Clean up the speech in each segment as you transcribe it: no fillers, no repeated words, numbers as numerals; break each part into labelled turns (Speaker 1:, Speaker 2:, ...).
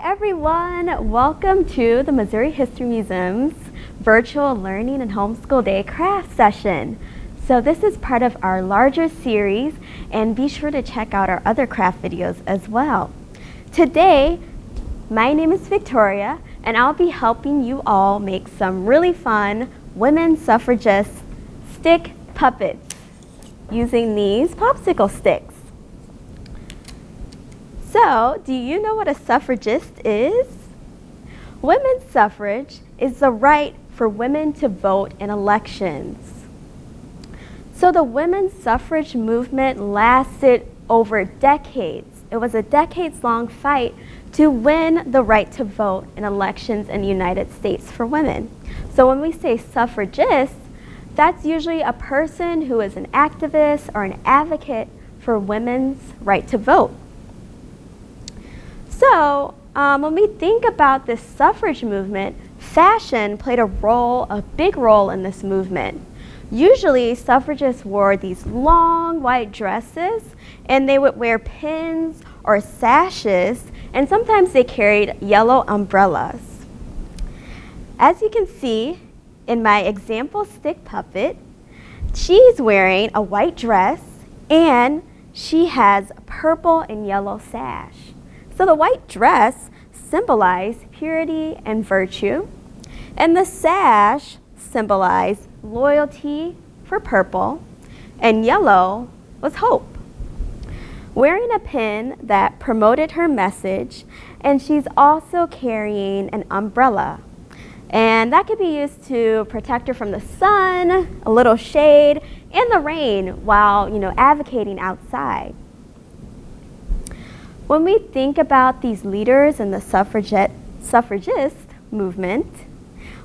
Speaker 1: everyone, welcome to the Missouri History Museum's virtual learning and homeschool day craft session. So this is part of our larger series, and be sure to check out our other craft videos as well. Today, my name is Victoria, and I'll be helping you all make some really fun women suffragist stick puppets using these popsicle sticks. So, do you know what a suffragist is? Women's suffrage is the right for women to vote in elections. So the women's suffrage movement lasted over decades. It was a decades-long fight to win the right to vote in elections in the United States for women. So when we say suffragist, that's usually a person who is an activist or an advocate for women's right to vote. So when we think about this suffrage movement, fashion played a big role in this movement. Usually suffragists wore these long white dresses, and they would wear pins or sashes, and sometimes they carried yellow umbrellas. As you can see in my example stick puppet, she's wearing a white dress and she has a purple and yellow sash. So the white dress symbolized purity and virtue, and the sash symbolized loyalty for purple, and yellow was hope. Wearing a pin that promoted her message, and she's also carrying an umbrella. And that could be used to protect her from the sun, a little shade, and the rain while, advocating outside. When we think about these leaders in the suffragist movement,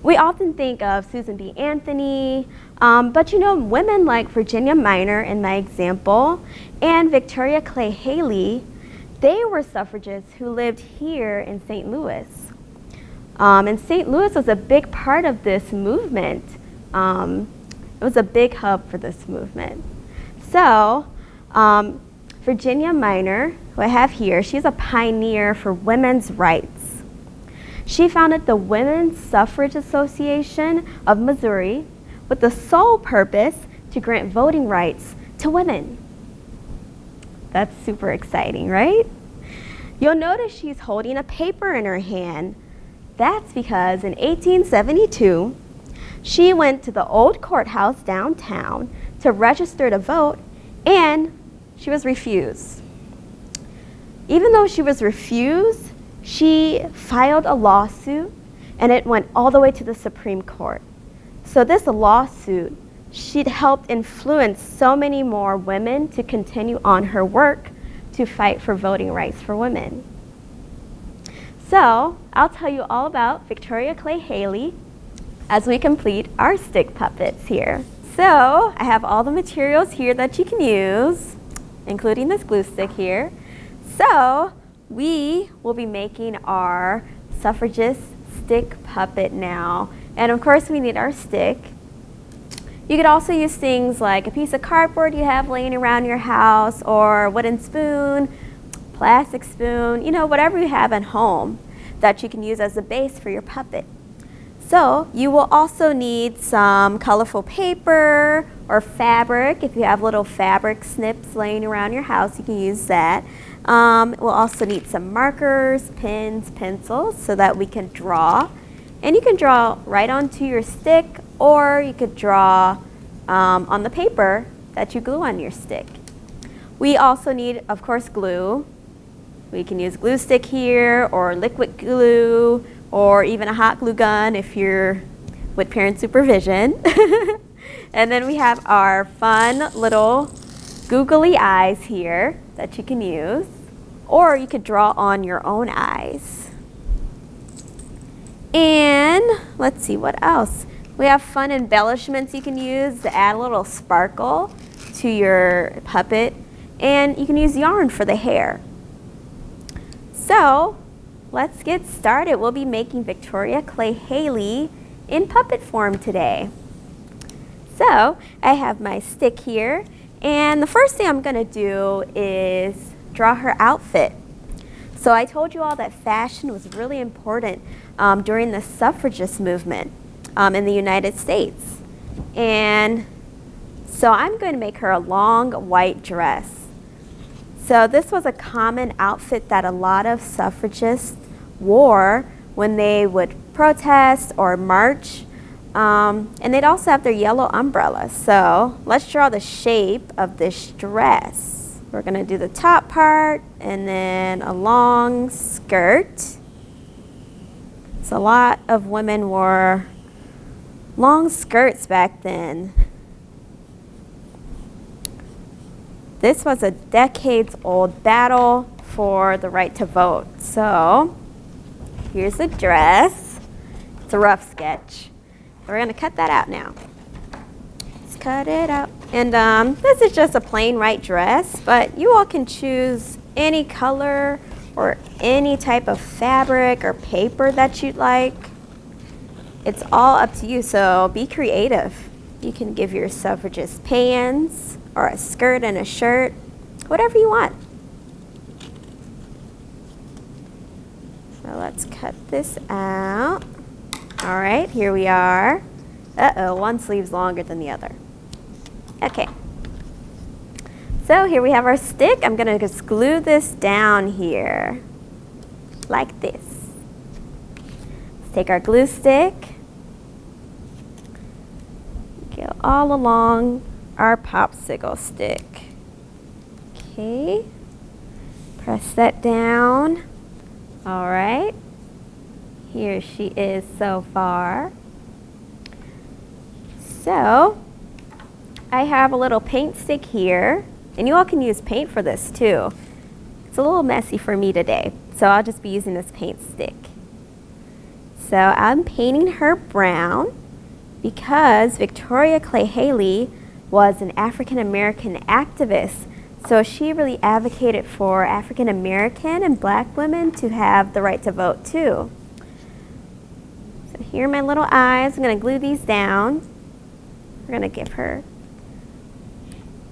Speaker 1: we often think of Susan B. Anthony, but women like Virginia Minor in my example, and Victoria Clay Haley, they were suffragists who lived here in St. Louis. And St. Louis was a big part of this movement. It was a big hub for this movement. So, Virginia Minor, who I have here, she's a pioneer for women's rights. She founded the Women's Suffrage Association of Missouri with the sole purpose to grant voting rights to women. That's super exciting, right? You'll notice she's holding a paper in her hand. That's because in 1872, she went to the old courthouse downtown to register to vote, and she was refused. Even though she was refused, she filed a lawsuit, and it went all the way to the Supreme Court. So this lawsuit, she'd helped influence so many more women to continue on her work to fight for voting rights for women. So I'll tell you all about Victoria Clay Haley as we complete our stick puppets here. So I have all the materials here that you can use, including this glue stick here. So we will be making our suffragist stick puppet now. And of course we need our stick. You could also use things like a piece of cardboard you have laying around your house, or a wooden spoon, plastic spoon, whatever you have at home that you can use as a base for your puppet. So you will also need some colorful paper or fabric. If you have little fabric snips laying around your house, you can use that. We'll also need some markers, pens, pencils, so that we can draw. And you can draw right onto your stick, or you could draw on the paper that you glue on your stick. We also need, of course, glue. We can use glue stick here, or liquid glue, or even a hot glue gun if you're with parent supervision. And then we have our fun little googly eyes here that you can use, or you could draw on your own eyes. And let's see what else. We have fun embellishments you can use to add a little sparkle to your puppet, and you can use yarn for the hair. So let's get started. We'll be making Victoria Clay Haley in puppet form today. So I have my stick here, and the first thing I'm going to do is draw her outfit. So I told you all that fashion was really important during the suffragist movement in the United States. And so I'm going to make her a long white dress. So this was a common outfit that a lot of suffragists wore when they would protest or march. And they'd also have their yellow umbrellas. So let's draw the shape of this dress. We're going to do the top part and then a long skirt. So a lot of women wore long skirts back then. This was a decades-old battle for the right to vote. So here's the dress. It's a rough sketch. We're going to cut that out now. Let's cut it out. And this is just a plain white dress, but you all can choose any color or any type of fabric or paper that you'd like. It's all up to you, so be creative. You can give your suffragist pants or a skirt and a shirt, whatever you want. So let's cut this out. All right, here we are. Uh-oh, one sleeve's longer than the other. Okay. So here we have our stick. I'm gonna just glue this down here, like this. Let's take our glue stick, go all along our popsicle stick. Okay, press that down. All right. Here she is so far. So I have a little paint stick here, and you all can use paint for this too. It's a little messy for me today, so I'll just be using this paint stick. So I'm painting her brown because Victoria Clay Haley was an African American activist. So she really advocated for African American and black women to have the right to vote too. So here are my little eyes. I'm going to glue these down. We're going to give her.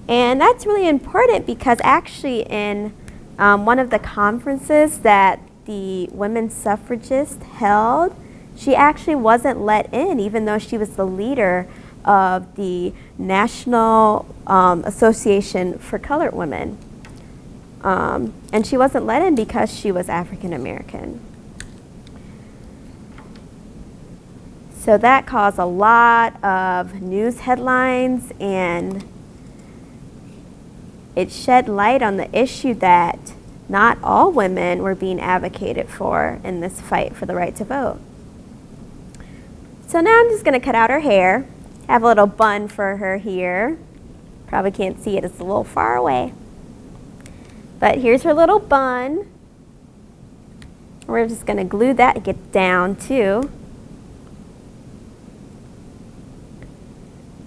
Speaker 1: And that's really important because actually in one of the conferences that the women's suffragists held, she actually wasn't let in, even though she was the leader of the National Association for Colored Women. And she wasn't let in because she was African American. So that caused a lot of news headlines, and it shed light on the issue that not all women were being advocated for in this fight for the right to vote. So now I'm just going to cut out her hair. I have a little bun for her here. Probably can't see it, it's a little far away. But here's her little bun. We're just going to glue that and get down too.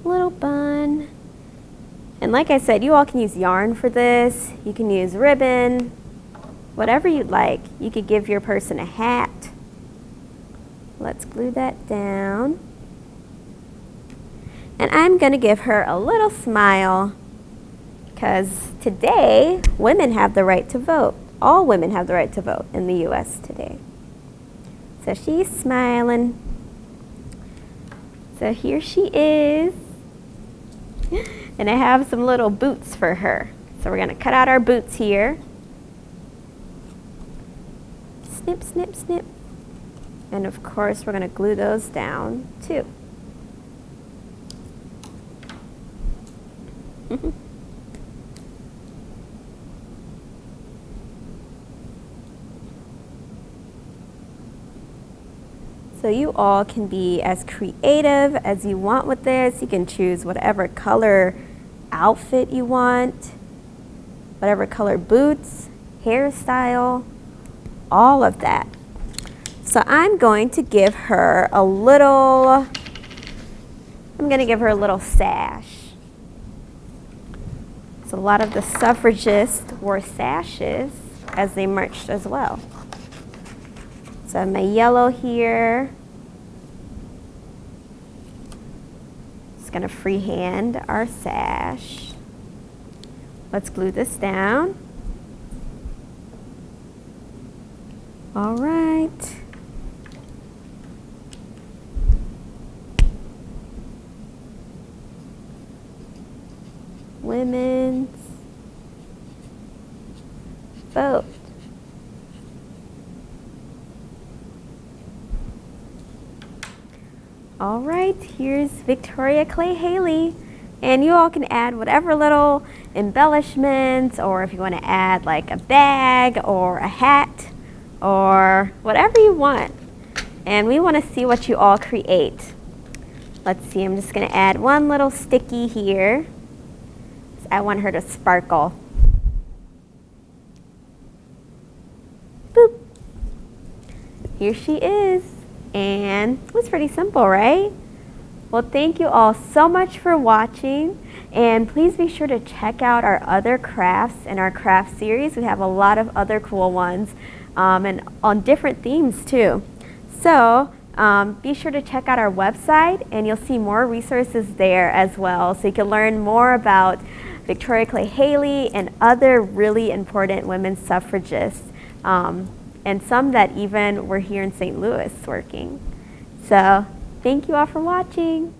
Speaker 1: Little bun. And like I said, you all can use yarn for this. You can use ribbon, whatever you'd like. You could give your person a hat. Let's glue that down. And I'm going to give her a little smile because today women have the right to vote. All women have the right to vote in the U.S. today. So she's smiling. So here she is. And I have some little boots for her. So we're going to cut out our boots here. Snip, snip, snip. And of course, we're going to glue those down too. So you all can be as creative as you want with this. You can choose whatever color outfit you want, whatever color boots, hairstyle, all of that. So I'm going to give her a little, sash. So a lot of the suffragists wore sashes as they marched as well. So I have my yellow here. Just going to freehand our sash. Let's glue this down. All right. Women's vote. All right, here's Victoria Clay Haley. And you all can add whatever little embellishments, or if you want to add like a bag or a hat or whatever you want. And we want to see what you all create. Let's see, I'm just going to add one little sticky here. I want her to sparkle. Boop. Here she is. And it was pretty simple, right? Well, thank you all so much for watching, and please be sure to check out our other crafts in our craft series. We have a lot of other cool ones and on different themes too. So be sure to check out our website, and you'll see more resources there as well, so you can learn more about Victoria Clay Haley and other really important women's suffragists, and some that even were here in St. Louis working. So thank you all for watching.